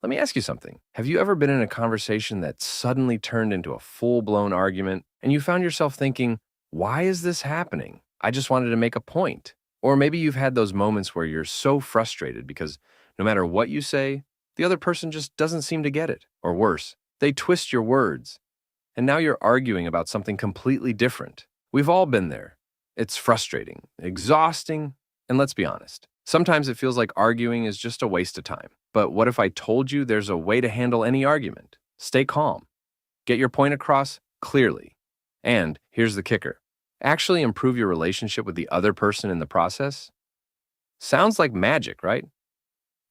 Let me ask you something. Have you ever been in a conversation that suddenly turned into a full-blown argument and you found yourself thinking, why is this happening? I just wanted to make a point. Or maybe you've had those moments where you're so frustrated because no matter what you say, the other person just doesn't seem to get it. Or worse, they twist your words. And now you're arguing about something completely different. We've all been there. It's frustrating, exhausting, and let's be honest. Sometimes it feels like arguing is just a waste of time. But what if I told you there's a way to handle any argument? Stay calm. Get your point across clearly. And here's the kicker. Actually improve your relationship with the other person in the process? Sounds like magic, right?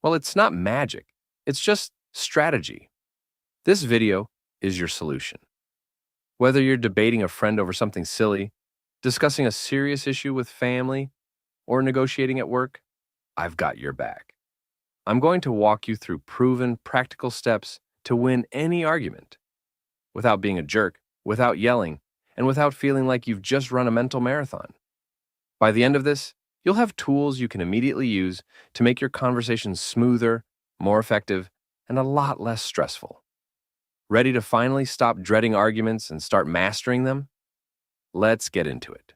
Well, it's not magic. It's just strategy. This video is your solution. Whether you're debating a friend over something silly, discussing a serious issue with family, or negotiating at work, I've got your back. I'm going to walk you through proven, practical steps to win any argument without being a jerk, without yelling, and without feeling like you've just run a mental marathon. By the end of this, you'll have tools you can immediately use to make your conversations smoother, more effective, and a lot less stressful. Ready to finally stop dreading arguments and start mastering them? Let's get into it.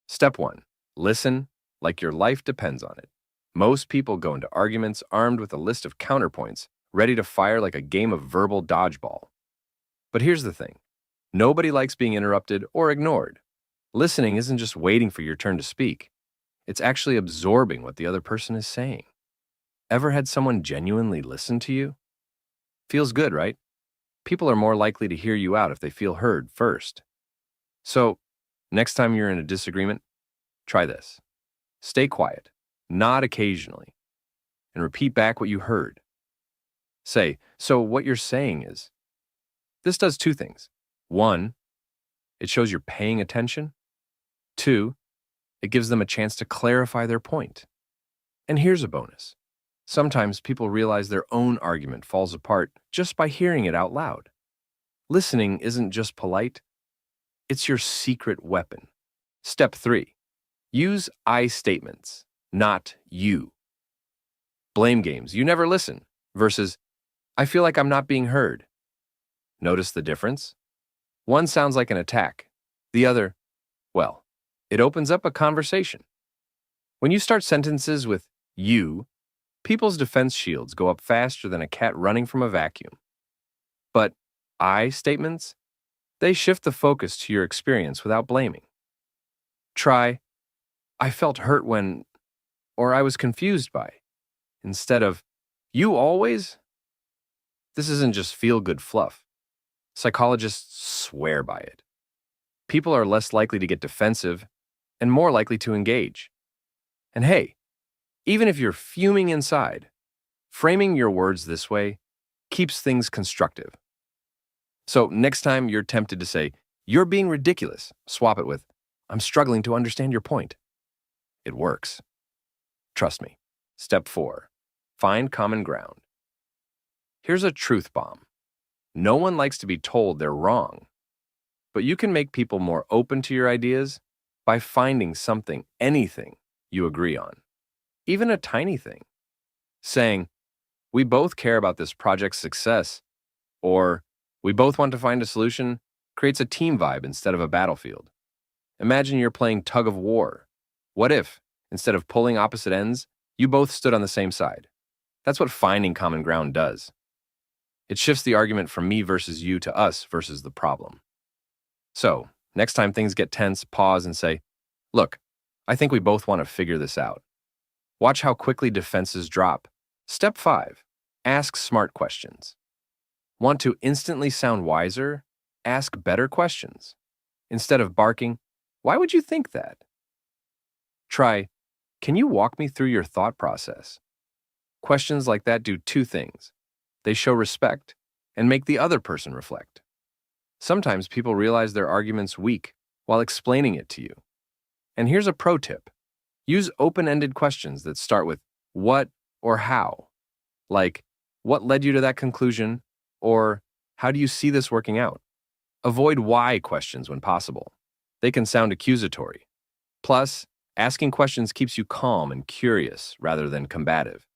Step 1. Listen like your life depends on it. Most people go into arguments armed with a list of counterpoints, ready to fire like a game of verbal dodgeball. But here's the thing. Nobody likes being interrupted or ignored. Listening isn't just waiting for your turn to speak. It's actually absorbing what the other person is saying. Ever had someone genuinely listen to you? Feels good, right? People are more likely to hear you out if they feel heard first. So, next time you're in a disagreement, try this. Stay quiet, nod occasionally, and repeat back what you heard. Say, so what you're saying is. This does two things. 1, it shows you're paying attention. 2, it gives them a chance to clarify their point. And here's a bonus. Sometimes people realize their own argument falls apart just by hearing it out loud. Listening isn't just polite, it's your secret weapon. Step 3. Use I statements, not you. Blame games, you never listen, versus I feel like I'm not being heard. Notice the difference? One sounds like an attack. The other, well, it opens up a conversation. When you start sentences with you, people's defense shields go up faster than a cat running from a vacuum. But I statements, they shift the focus to your experience without blaming. Try, I felt hurt when, or I was confused by, instead of, you always? This isn't just feel-good fluff. Psychologists swear by it. People are less likely to get defensive and more likely to engage. And hey, even if you're fuming inside, framing your words this way keeps things constructive. So next time you're tempted to say, you're being ridiculous, swap it with, I'm struggling to understand your point. It works. Trust me. Step 4. Find common ground. Here's a truth bomb. No one likes to be told they're wrong, but you can make people more open to your ideas by finding something, anything, you agree on. Even a tiny thing. Saying, we both care about this project's success, or we both want to find a solution, creates a team vibe instead of a battlefield. Imagine you're playing tug of war. What if, instead of pulling opposite ends, you both stood on the same side? That's what finding common ground does. It shifts the argument from me versus you to us versus the problem. So, next time things get tense, pause and say, look, I think we both want to figure this out. Watch how quickly defenses drop. Step 5. Ask smart questions. Want to instantly sound wiser? Ask better questions. Instead of barking, why would you think that? Try, can you walk me through your thought process? Questions like that do two things. They show respect and make the other person reflect. Sometimes people realize their argument's weak while explaining it to you. And here's a pro tip. Use open-ended questions that start with what or how. Like, what led you to that conclusion? Or, how do you see this working out? Avoid why questions when possible. They can sound accusatory. Plus, asking questions keeps you calm and curious rather than combative.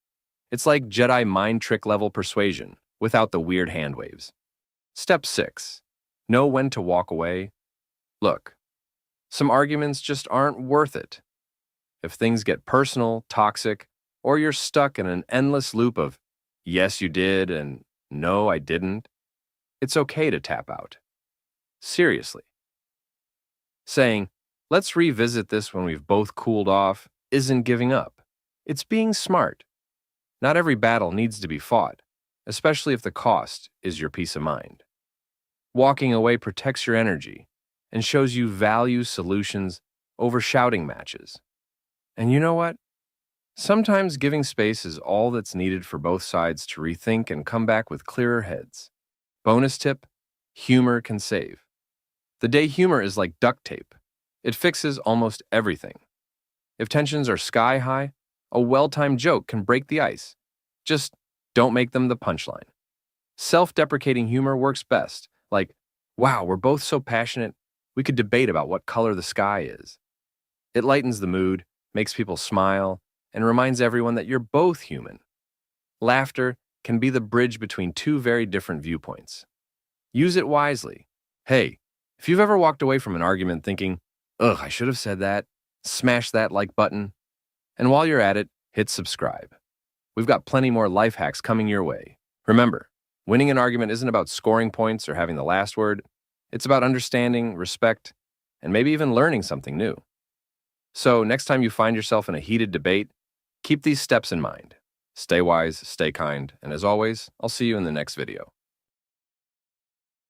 It's like Jedi mind trick level persuasion, without the weird hand waves. Step 6. Know when to walk away. Look, some arguments just aren't worth it. If things get personal, toxic, or you're stuck in an endless loop of, yes, you did, and no, I didn't, it's okay to tap out. Seriously. Saying, let's revisit this when we've both cooled off, isn't giving up. It's being smart. Not every battle needs to be fought, especially if the cost is your peace of mind. Walking away protects your energy and shows you value solutions over shouting matches. And you know what? Sometimes giving space is all that's needed for both sides to rethink and come back with clearer heads. Bonus tip: humor can save. The day humor is like duct tape. It fixes almost everything. If tensions are sky high, a well-timed joke can break the ice. Just don't make them the punchline. Self-deprecating humor works best, like, wow, we're both so passionate, we could debate about what color the sky is. It lightens the mood, makes people smile, and reminds everyone that you're both human. Laughter can be the bridge between two very different viewpoints. Use it wisely. Hey, if you've ever walked away from an argument thinking, ugh, I should have said that, smash that like button. And while you're at it, hit subscribe. We've got plenty more life hacks coming your way. Remember, winning an argument isn't about scoring points or having the last word. It's about understanding, respect, and maybe even learning something new. So next time you find yourself in a heated debate, keep these steps in mind. Stay wise, stay kind, and as always, I'll see you in the next video.